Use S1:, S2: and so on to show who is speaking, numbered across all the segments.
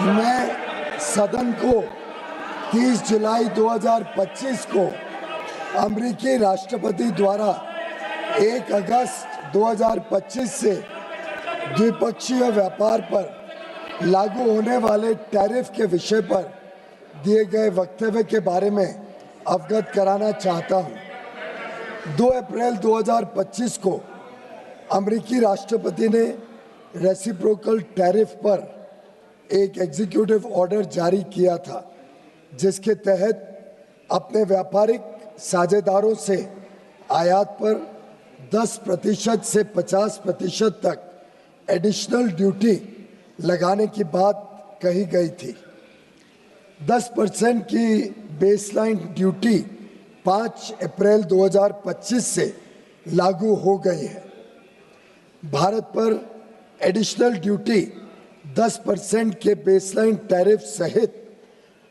S1: मैं सदन को 30 जुलाई 2025 को अमेरिकी राष्ट्रपति द्वारा 1 अगस्त 2025 से द्विपक्षीय व्यापार पर लागू होने वाले टैरिफ के विषय पर दिए गए वक्तव्य के बारे में अवगत कराना चाहता हूं। 2 अप्रैल 2025 को अमेरिकी राष्ट्रपति ने रेसिप्रोकल टैरिफ पर एक एग्जीक्यूटिव ऑर्डर जारी किया था, जिसके तहत अपने व्यापारिक साझेदारों से आयात पर 10% से 50% तक एडिशनल ड्यूटी लगाने की बात कही गई थी। 10% की बेसलाइन ड्यूटी 5 अप्रैल 2025 से लागू हो गई है। भारत पर एडिशनल ड्यूटी 10% के बेसलाइन टैरिफ सहित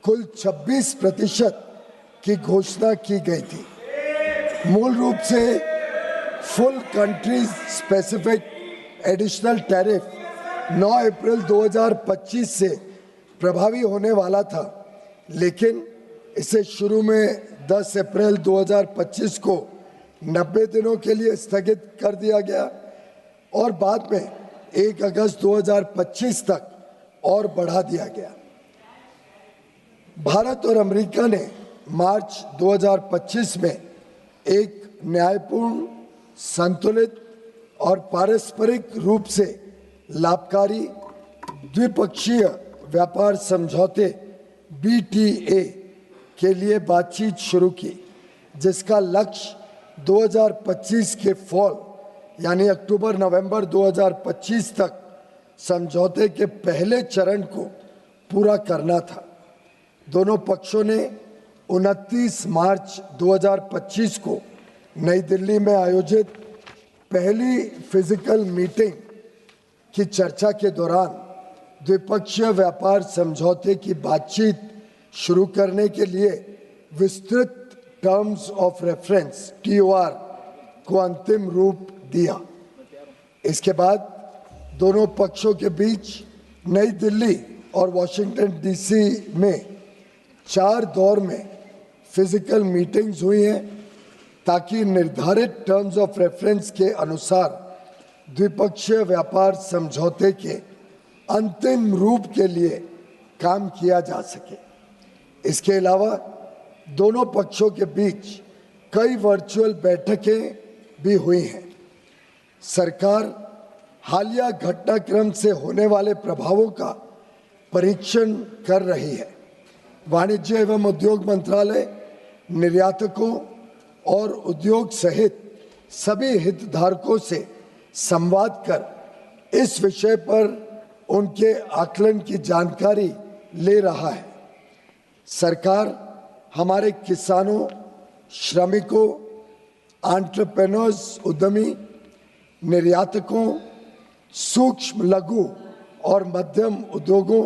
S1: कुल 26% की घोषणा की गई थी। मूल रूप से full country specific additional tariff 9 अप्रैल 2025 से प्रभावी होने वाला था, लेकिन इसे शुरू में 10 अप्रैल 2025 को 90 दिनों के लिए स्थगित कर दिया गया और बाद में 1 अगस्त 2025 तक और बढ़ा दिया गया। भारत और अमेरिका ने मार्च 2025 में एक न्यायपूर्ण, संतुलित और पारस्परिक रूप से लाभकारी द्विपक्षीय व्यापार समझौते BTA के लिए बातचीत शुरू की, जिसका लक्ष्य 2025 के फॉल यानी अक्टूबर-नवंबर 2025 तक समझौते के पहले चरण को पूरा करना था। दोनों पक्षों ने 29 मार्च 2025 को नई दिल्ली में आयोजित पहली फिजिकल मीटिंग की चर्चा के दौरान द्विपक्षीय व्यापार समझौते की बातचीत शुरू करने के लिए विस्तृत टर्म्स ऑफ रेफरेंस TOR को अंतिम रूप दिया। इसके बाद दोनों पक्षों के बीच नई दिल्ली और वॉशिंगटन DC में 4 दौर में फिजिकल मीटिंग्स हुई हैं, ताकि निर्धारित टर्म्स ऑफ रेफरेंस के अनुसार द्विपक्षीय व्यापार समझौते के अंतिम रूप के लिए काम किया जा सके। इसके अलावा दोनों पक्षों के बीच कई वर्चुअल बैठकें भी हुई हैं। सरकार हालिया घटनाक्रम से होने वाले प्रभावों का परीक्षण कर रही है। वाणिज्य एवं उद्योग मंत्रालय निर्यातकों और उद्योग सहित सभी हितधारकों से संवाद कर इस विषय पर उनके आकलन की जानकारी ले रहा है। सरकार हमारे किसानों, श्रमिकों, एंटरप्रेन्योर्स, उद्यमी, निर्यातकों, सूक्ष्म, लघु और मध्यम उद्योगों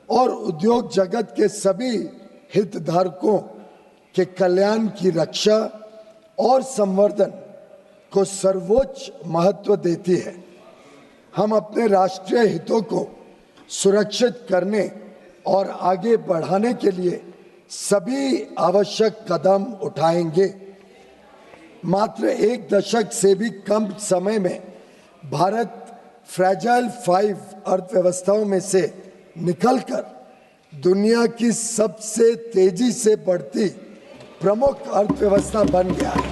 S1: और उद्योग जगत के सभी हितधारकों के कल्याण की रक्षा और संवर्धन को सर्वोच्च महत्व देती है। हम अपने राष्ट्रीय हितों को सुरक्षित करने और आगे बढ़ाने के लिए सभी आवश्यक कदम उठाएंगे। मात्र 1 दशक से भी कम समय में भारत फ्रैजाइल 5 अर्थव्यवस्थाओं में से निकलकर दुनिया की सबसे तेजी से बढ़ती प्रमुख अर्थव्यवस्था बन गया है।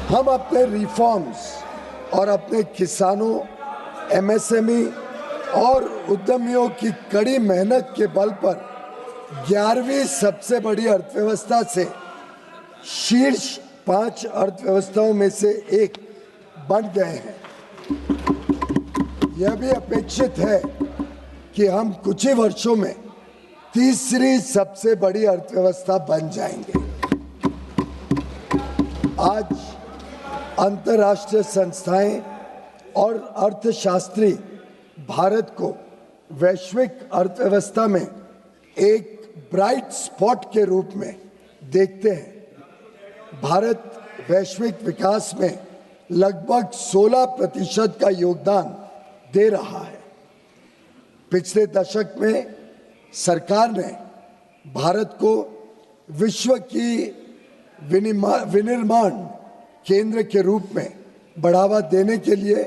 S1: हम अपने रिफॉर्म्स और अपने किसानों, MSME और उद्यमियों की कड़ी मेहनत के बल पर 11वीं सबसे बड़ी अर्थव्यवस्था से शीर्ष 5 अर्थव्यवस्थाओं में से एक बन गए हैं। यह भी अपेक्षित है कि हम कुछ ही वर्षों में तीसरी सबसे बड़ी अर्थव्यवस्था बन जाएंगे। आज अंतर्राष्ट्रीय संस्थाएं और अर्थशास्त्री भारत को वैश्विक अर्थव्यवस्था में एक ब्राइट स्पॉट के रूप में देखते हैं। भारत वैश्विक विकास में लगभग 16% का योगदान दे रहा है। पिछले दशक में सरकार ने भारत को विश्व की विनिर्माण केंद्र के रूप में बढ़ावा देने के लिए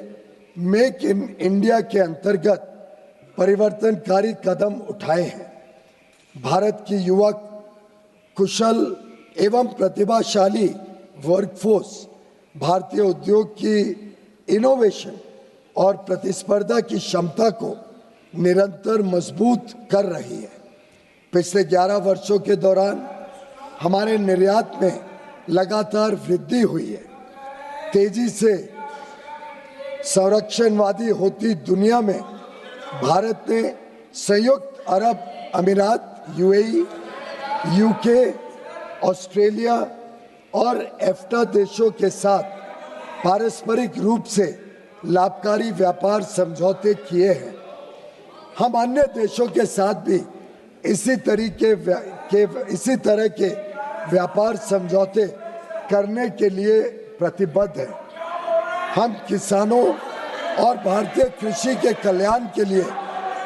S1: मेक इन इंडिया के अंतर्गत परिवर्तनकारी कदम उठाए हैं। भारत की युवा कुशल एवं प्रतिभाशाली वर्कफोर्स भारतीय उद्योग की इनोवेशन और प्रतिस्पर्धा की क्षमता को निरंतर मजबूत कर रही है। पिछले 11 वर्षों के दौरान हमारे निर्यात में लगातार वृद्धि हुई है। तेजी से संरक्षणवादी होती दुनिया में भारत ने संयुक्त अरब अमीरात, यूएई, यूके, ऑस्ट्रेलिया और एफ्टा देशों के साथ पारस्परिक रूप से लाभकारी व्यापार समझौते किए हैं। हम अन्य देशों के साथ भी इसी तरह के व्यापार समझौते करने के लिए प्रतिबद्ध हैं। हम किसानों और भारतीय कृषि के कल्याण के लिए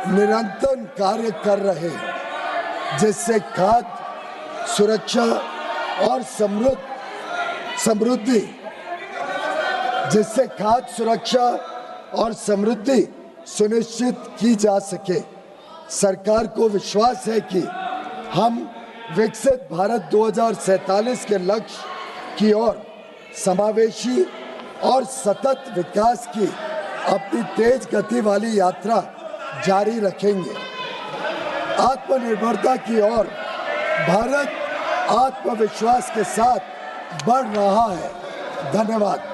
S1: निरंतर कार्य कर रहे हैं, जिससे खाद्य सुरक्षा और समृद्धि सुनिश्चित की जा सके। सरकार को विश्वास है कि हम विकसित भारत 2047 के लक्ष्य की ओर समावेशी और सतत विकास की अपनी तेज गति वाली यात्रा जारी रखेंगे। आत्मनिर्भरता की ओर भारत आत्मविश्वास के साथ बढ़ रहा है। धन्यवाद।